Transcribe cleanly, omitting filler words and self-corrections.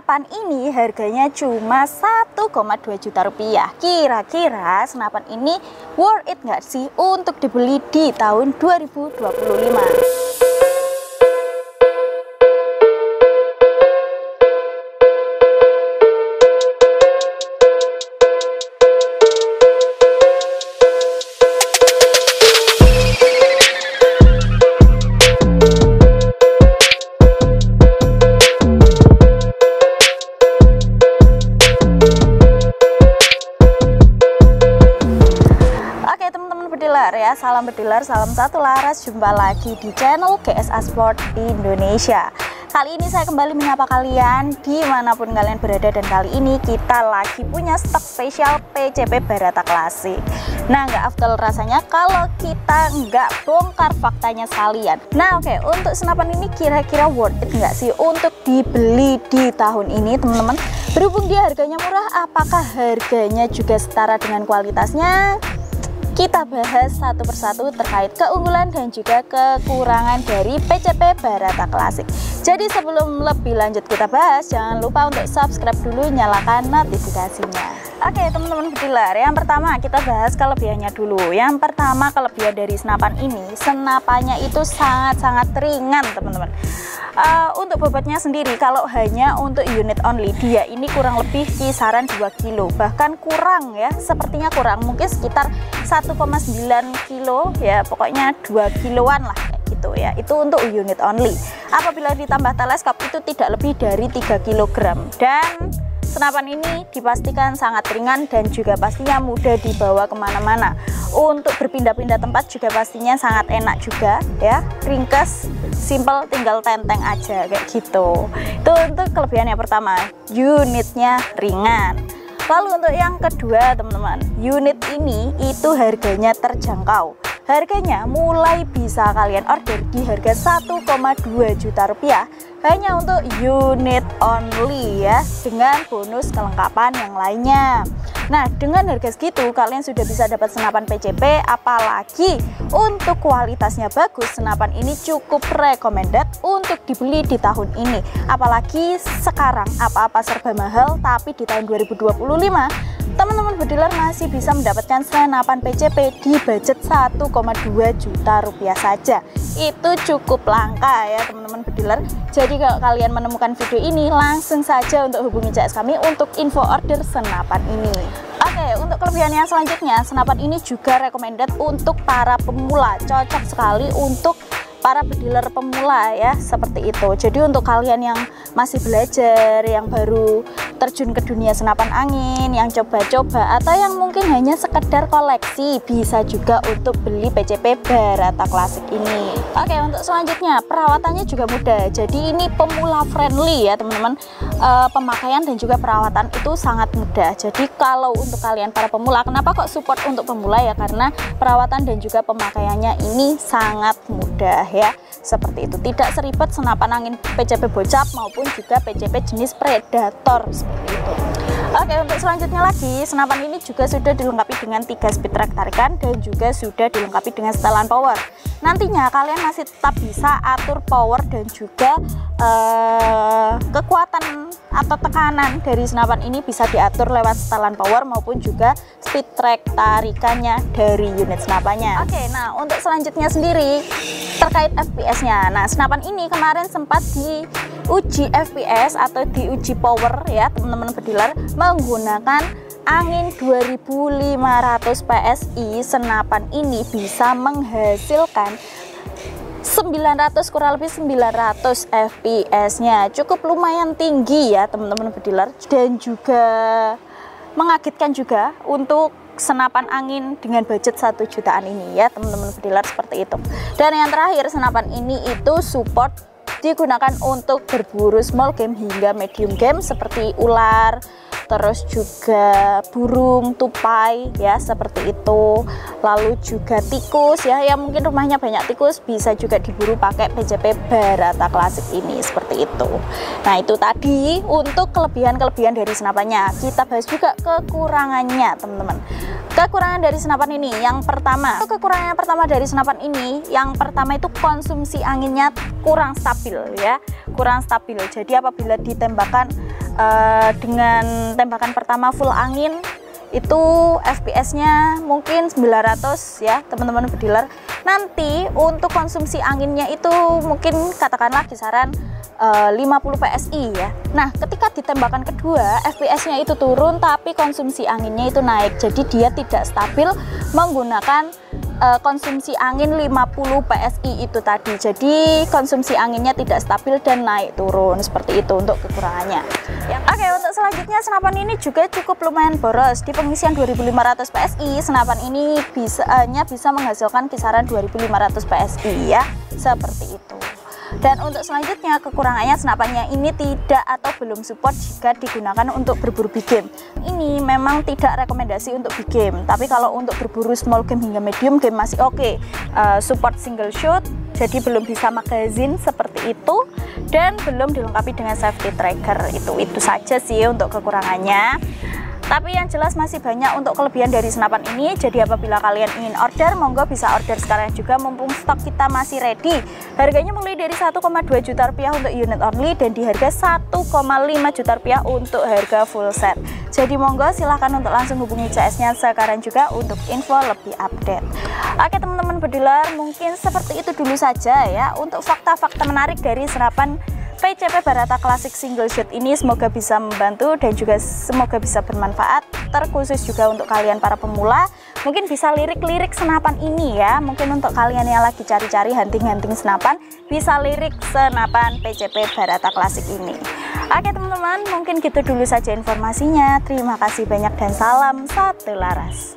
senapan ini harganya cuma 1,2 juta rupiah. Kira-kira senapan ini worth it nggak sih untuk dibeli di tahun 2025? Ya, salam bediler, salam satu laras. Jumpa lagi di channel GSA Sport Indonesia. Kali ini saya kembali menyapa kalian dimanapun kalian berada, dan kali ini kita lagi punya stok spesial PCP Barata Classic. Nah, nggak afdol rasanya kalau kita nggak bongkar faktanya sekalian. Nah, oke, untuk senapan ini kira-kira worth it nggak sih untuk dibeli di tahun ini, teman-teman? Berhubung dia harganya murah, apakah harganya juga setara dengan kualitasnya? Kita bahas satu persatu terkait keunggulan dan juga kekurangan dari PCP Barata Classic. Jadi sebelum lebih lanjut kita bahas, jangan lupa untuk subscribe dulu, nyalakan notifikasinya. Oke teman-teman bediler, yang pertama kita bahas kelebihannya dulu. Yang pertama, kelebihan dari senapan ini, senapannya itu sangat-sangat ringan teman-teman. Untuk bobotnya sendiri, kalau hanya untuk unit only, dia ini kurang lebih kisaran 2 kilo, bahkan kurang ya, sepertinya kurang, mungkin sekitar 1,9 kilo ya, pokoknya 2 kiloan lah kayak gitu ya. Itu untuk unit only. Apabila ditambah teleskop itu tidak lebih dari 3 kg. Dan senapan ini dipastikan sangat ringan dan juga pastinya mudah dibawa kemana-mana. Untuk berpindah-pindah tempat juga pastinya sangat enak juga ya, ringkes, simple, tinggal tenteng aja kayak gitu. Itu untuk kelebihan yang pertama, unitnya ringan. Lalu untuk yang kedua teman-teman, unit ini itu harganya terjangkau. Harganya mulai bisa kalian order di harga 1,2 juta rupiah hanya untuk unit only ya, dengan bonus kelengkapan yang lainnya. Nah, dengan harga segitu kalian sudah bisa dapat senapan PCP, apalagi untuk kualitasnya bagus. Senapan ini cukup recommended untuk dibeli di tahun ini. Apalagi sekarang apa-apa serba mahal, tapi di tahun 2025 teman-teman bediler masih bisa mendapatkan senapan PCP di budget 1,2 juta rupiah saja. Itu cukup langka ya teman-teman bediler. Jadi kalau kalian menemukan video ini, langsung saja untuk hubungi CS kami untuk info order senapan ini. Oke, untuk kelebihan yang selanjutnya, senapan ini juga recommended untuk para pemula. Cocok sekali untuk para bediler pemula ya, seperti itu. Jadi untuk kalian yang masih belajar, yang baru terjun ke dunia senapan angin, yang coba-coba, atau yang mungkin hanya sekedar koleksi, bisa juga untuk beli PCP Barata Classic ini. Oke, untuk selanjutnya perawatannya juga mudah. Jadi ini pemula friendly ya teman-teman. Pemakaian dan juga perawatan itu sangat mudah. Jadi kalau untuk kalian para pemula, kenapa kok support untuk pemula ya? Karena perawatan dan juga pemakaiannya ini sangat mudah ya, seperti itu. Tidak seribet senapan angin PCP bocap maupun juga PCP jenis predator seperti itu. Oke, untuk selanjutnya lagi, senapan ini juga sudah dilengkapi dengan 3 speed track tarikan dan juga sudah dilengkapi dengan setelan power. Nantinya kalian masih tetap bisa atur power dan juga kekuatan atau tekanan dari senapan ini bisa diatur lewat setelan power maupun juga speed track tarikannya dari unit senapannya. Oke, nah untuk selanjutnya sendiri terkait FPS-nya. Nah, senapan ini kemarin sempat diuji FPS atau diuji power ya teman-teman bediler, menggunakan angin 2500 PSI. Senapan ini bisa menghasilkan 900, kurang lebih 900 FPS-nya. Cukup lumayan tinggi ya teman-teman bediler, dan juga mengagetkan juga untuk senapan angin dengan budget 1 jutaan ini ya teman-teman bediler, seperti itu. Dan yang terakhir, senapan ini itu support digunakan untuk berburu small game hingga medium game seperti ular, terus juga burung, tupai ya, seperti itu. Lalu juga tikus ya, yang mungkin rumahnya banyak tikus, bisa juga diburu pakai PCP Barata Classic ini, seperti itu. Nah, itu tadi untuk kelebihan-kelebihan dari senapannya. Kita bahas juga kekurangannya teman-teman. Kekurangan dari senapan ini, yang pertama, kekurangan yang pertama dari senapan ini, yang pertama itu konsumsi anginnya kurang stabil ya, kurang stabil. Jadi apabila ditembakkan dengan tembakan pertama full angin itu FPS-nya mungkin 900 ya teman-teman bediler. Nanti untuk konsumsi anginnya itu mungkin katakanlah kisaran 50 PSI ya. Nah, ketika di tembakan kedua FPS-nya itu turun tapi konsumsi anginnya itu naik. Jadi dia tidak stabil menggunakan konsumsi angin 50 PSI itu tadi. Jadi konsumsi anginnya tidak stabil dan naik turun seperti itu untuk kekurangannya. Oke, untuk selanjutnya senapan ini juga cukup lumayan boros. Di pengisian 2500 PSI, senapan ini bisa menghasilkan kisaran 2500 PSI ya. Seperti itu. Dan untuk selanjutnya kekurangannya senapannya ini tidak atau belum support jika digunakan untuk berburu big game. Ini memang tidak rekomendasi untuk big game, tapi kalau untuk berburu small game hingga medium game masih oke. Support single shot, jadi belum bisa magazine seperti itu, dan belum dilengkapi dengan safety tracker. Itu saja sih untuk kekurangannya. Tapi yang jelas masih banyak untuk kelebihan dari senapan ini. Jadi apabila kalian ingin order, monggo bisa order sekarang juga mumpung stok kita masih ready. Harganya mulai dari 1,2 juta rupiah untuk unit only dan di harga 1,5 juta rupiah untuk harga full set. Jadi monggo silahkan untuk langsung hubungi CS-nya sekarang juga untuk info lebih update. Oke teman-teman bediler, mungkin seperti itu dulu saja ya untuk fakta-fakta menarik dari senapan PCP Barata Classic Single Shot ini. Semoga bisa membantu dan juga semoga bisa bermanfaat, terkhusus juga untuk kalian para pemula. Mungkin bisa lirik-lirik senapan ini ya. Mungkin untuk kalian yang lagi cari-cari hunting-hunting senapan, bisa lirik senapan PCP Barata Classic ini. Oke teman-teman, mungkin gitu dulu saja informasinya. Terima kasih banyak dan salam satu laras.